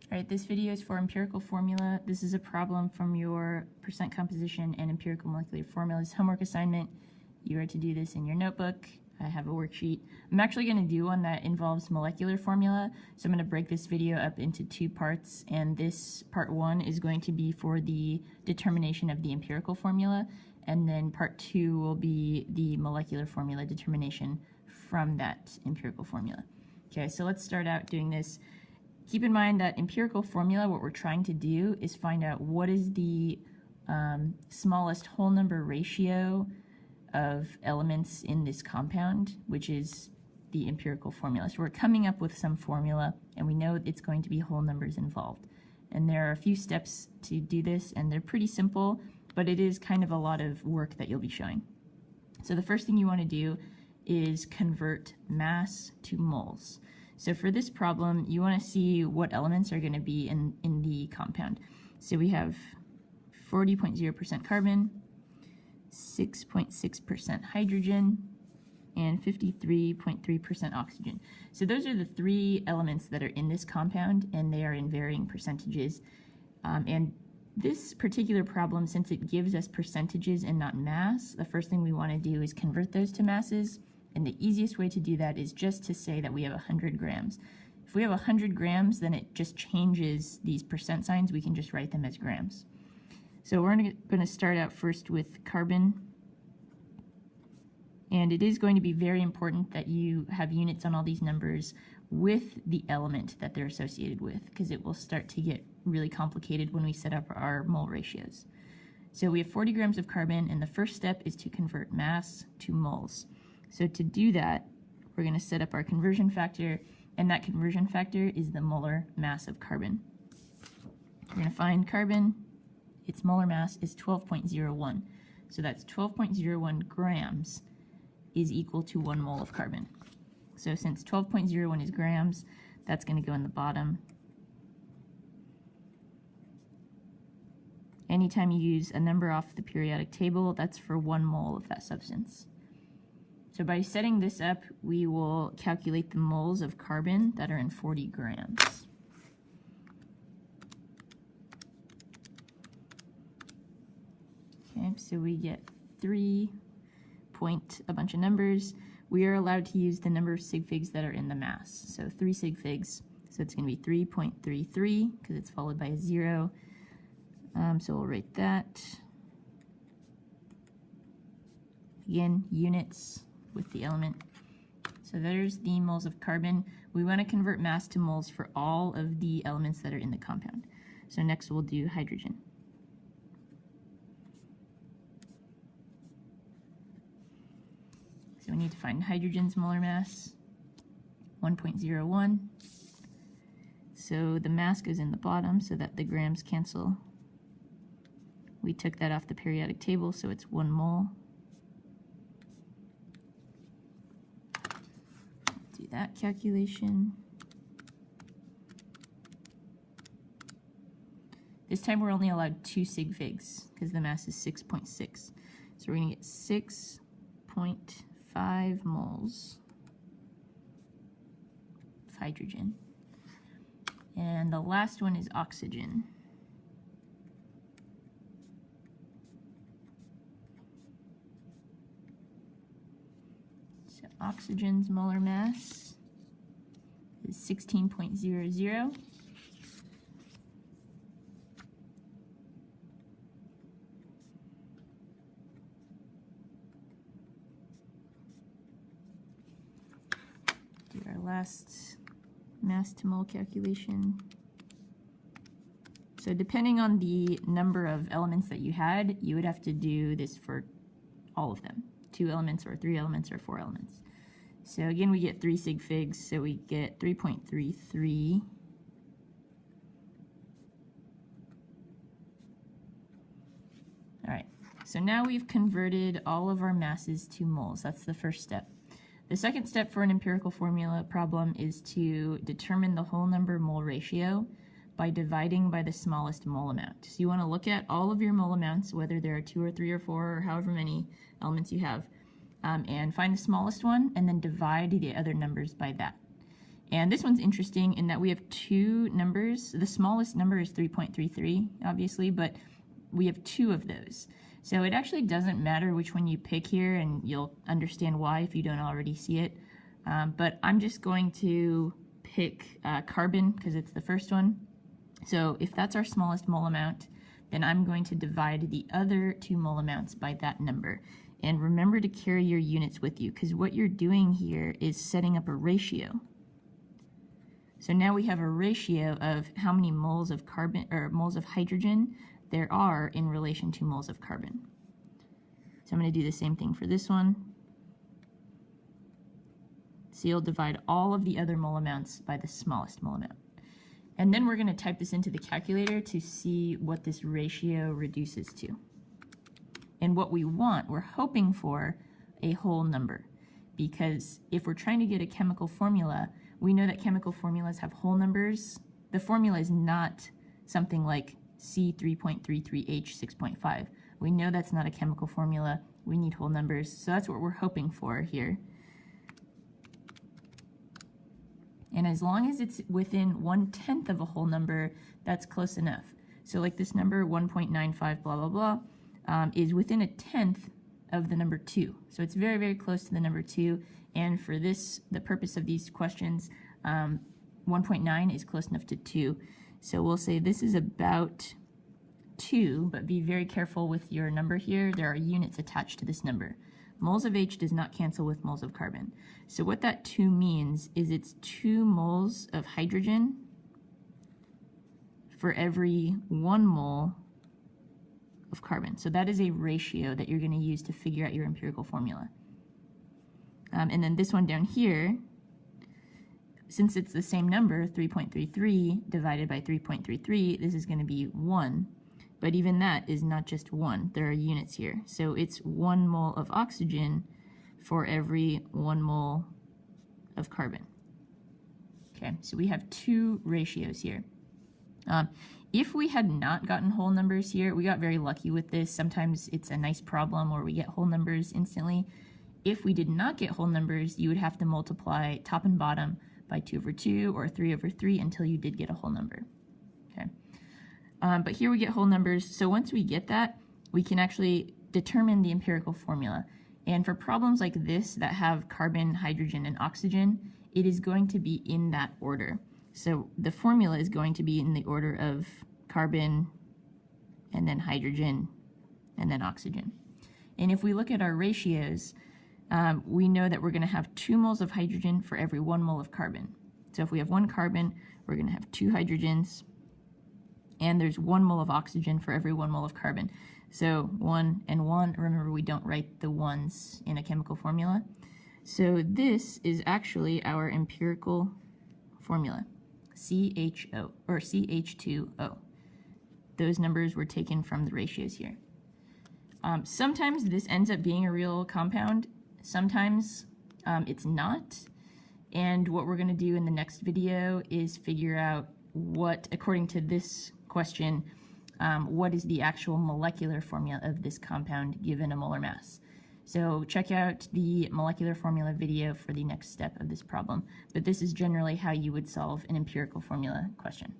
Alright, this video is for empirical formula. This is a problem from your percent composition and empirical molecular formulas homework assignment. You are to do this in your notebook. I have a worksheet. I'm actually going to do one that involves molecular formula, so I'm going to break this video up into two parts, and this part one is going to be for the determination of the empirical formula, and then part two will be the molecular formula determination from that empirical formula. Okay, so let's start out doing this. Keep in mind that empirical formula, what we're trying to do is find out what is the smallest whole number ratio of elements in this compound, which is the empirical formula. So we're coming up with some formula, and we know it's going to be whole numbers involved. And there are a few steps to do this, and they're pretty simple, but it is kind of a lot of work that you'll be showing. So the first thing you want to do is convert mass to moles. So for this problem, you want to see what elements are going to be in the compound. So we have 40.0% carbon, 6.6% hydrogen, and 53.3% oxygen. So those are the three elements that are in this compound, and they are in varying percentages. And this particular problem, since it gives us percentages and not mass, the first thing we want to do is convert those to masses. And the easiest way to do that is just to say that we have 100 grams. If we have 100 grams, then it just changes these percent signs. We can just write them as grams. So we're going to start out first with carbon. And it is going to be very important that you have units on all these numbers with the element that they're associated with, because it will start to get really complicated when we set up our mole ratios. So we have 40 grams of carbon, and the first step is to convert mass to moles. So to do that, we're going to set up our conversion factor, and that conversion factor is the molar mass of carbon. We're going to find carbon. Its molar mass is 12.01. So that's 12.01 grams is equal to 1 mole of carbon. So since 12.01 is grams, that's going to go in the bottom. Anytime you use a number off the periodic table, that's for 1 mole of that substance. So by setting this up, we will calculate the moles of carbon that are in 40 grams. Okay, so we get 3 point a bunch of numbers. We are allowed to use the number of sig figs that are in the mass. So 3 sig figs, so it's going to be 3.33 because it's followed by a 0. So we'll write that. Again, units with the element. So there's the moles of carbon. We want to convert mass to moles for all of the elements that are in the compound. So next we'll do hydrogen. So we need to find hydrogen's molar mass, 1.01. So the mass goes in the bottom so that the grams cancel. We took that off the periodic table, so it's 1 mole. Do that calculation. This time we're only allowed 2 sig figs because the mass is 6.6. So we're going to get 6.5 moles of hydrogen. And the last one is oxygen. So oxygen's molar mass is 16.00. Do our last mass to mole calculation. So depending on the number of elements that you had, you would have to do this for all of them. 2 elements or 3 elements or 4 elements. So again, we get 3 sig figs, so we get 3.33. All right, so now we've converted all of our masses to moles. That's the first step. The second step for an empirical formula problem is to determine the whole number mole ratio by dividing by the smallest mole amount. So you want to look at all of your mole amounts, whether there are 2 or 3 or 4 or however many elements you have, and find the smallest one and then divide the other numbers by that. And this one's interesting in that we have two numbers. The smallest number is 3.33, obviously, but we have two of those. So it actually doesn't matter which one you pick here, and you'll understand why if you don't already see it. But I'm just going to pick carbon because it's the first one. So if that's our smallest mole amount, then I'm going to divide the other two mole amounts by that number. And remember to carry your units with you, because what you're doing here is setting up a ratio. So now we have a ratio of how many moles of carbon or moles of hydrogen there are in relation to moles of carbon. So I'm going to do the same thing for this one. So you'll divide all of the other mole amounts by the smallest mole amount. And then we're going to type this into the calculator to see what this ratio reduces to. And what we want, we're hoping for a whole number. Because if we're trying to get a chemical formula, we know that chemical formulas have whole numbers. The formula is not something like C3.33H6.5. We know that's not a chemical formula. We need whole numbers. So that's what we're hoping for here. And as long as it's within 1/10 of a whole number, that's close enough. So like this number, 1.95 blah, blah, blah, is within 1/10 of the number 2. So it's very, very close to the number 2. And for this, the purpose of these questions, 1.9 is close enough to 2. So we'll say this is about 2, but be very careful with your number here. There are units attached to this number. Moles of H does not cancel with moles of carbon. So what that 2 means is it's 2 moles of hydrogen for every 1 mole of carbon. So that is a ratio that you're going to use to figure out your empirical formula. And then this one down here, since it's the same number, 3.33 divided by 3.33, this is going to be 1. But even that is not just 1. There are units here. So it's 1 mole of oxygen for every 1 mole of carbon. Okay, so we have 2 ratios here. If we had not gotten whole numbers here, we got very lucky with this. Sometimes it's a nice problem where we get whole numbers instantly. If we did not get whole numbers, you would have to multiply top and bottom by 2/2 or 3/3 until you did get a whole number. Okay. But here we get whole numbers. So once we get that, we can actually determine the empirical formula. And for problems like this that have carbon, hydrogen, and oxygen, it is going to be in that order. So the formula is going to be in the order of carbon, and then hydrogen, and then oxygen. And if we look at our ratios, we know that we're going to have 2 moles of hydrogen for every 1 mole of carbon. So if we have 1 carbon, we're going to have 2 hydrogens, and there's 1 mole of oxygen for every 1 mole of carbon. So 1 and 1, remember we don't write the ones in a chemical formula. So this is actually our empirical formula, CHO, or CH2O. Those numbers were taken from the ratios here. Sometimes this ends up being a real compound. Sometimes it's not. And what we're going to do in the next video is figure out what, according to this question, what is the actual molecular formula of this compound given a molar mass. So check out the molecular formula video for the next step of this problem. But this is generally how you would solve an empirical formula question.